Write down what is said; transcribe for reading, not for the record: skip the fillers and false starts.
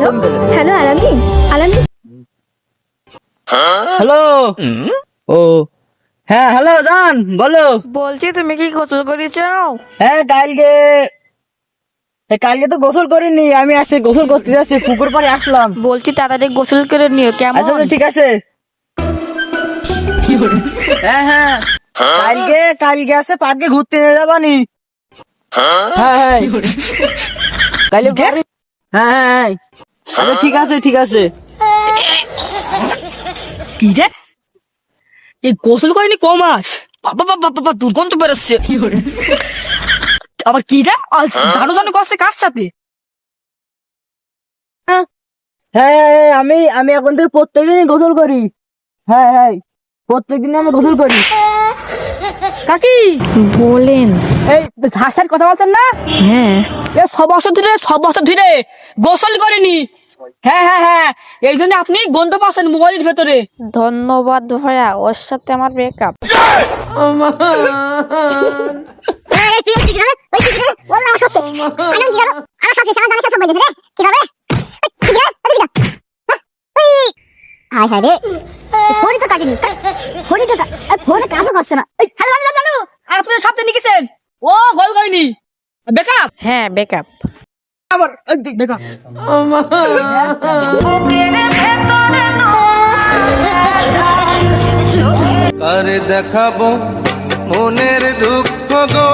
Hello আলামিন। আলামিন hello. ও হ্যাঁ, হ্যালো জান, বলো। বলছি তুমি কি গোসল করেছ? হ্যাঁ, কালকে তো গোসল করিনি, আমি আজকে গোসল করতে যাচ্ছি, পুকুর পাড়ে আসলাম। বলছি তাড়াতাড়ি গোসল করে নিও কেমন? আচ্ছা আচ্ছা, ঠিক আছে। হ্যাঁ হ্যাঁ, কালকে আছে পার্কে ঘুরতে নিয়ে যাবানি। হ্যাঁ হ্যাঁ, কালকে পার্কে- হ্যাঁ হ্যাঁ হ্যাঁ। আচ্ছা ঠিক আছে ঠিক আছে। কি রে, এই গোসল করেনি ক মাস? বাবা বাবা বাবা, দুর্গন্ধ বেরোচ্ছে। আবার কি রে, জানো জানো করছে কার সাথে? হ্যাঁ হ্যাঁ হ্যাঁ, আমি এখন থেকে প্রত্যেকদিনই গোসল করি। হ্যাঁ হ্যাঁ, প্রত্যেকদিন আমি গোসল করি। কাকি বলেন। এই হাসার কথা বলছেন না? হ্যাঁ, এ সব বছর ধরে গোসল করেনি। হ্যাঁ হ্যাঁ হ্যাঁ, এই জন্য আপনি গন্ধ পাচ্ছেন মোবাইলের ভেতরে। ধন্যবাদ ভাইয়া, ওর সাথে আমার ব্রেকআপ। আপনি সাথে নিকেছেন, ও গোল করেনি ব্রেকআপ। হ্যাঁ ব্রেকআপ। আবার ব্রেকআপ। কারে দেখাবো মনের দুঃখ গো।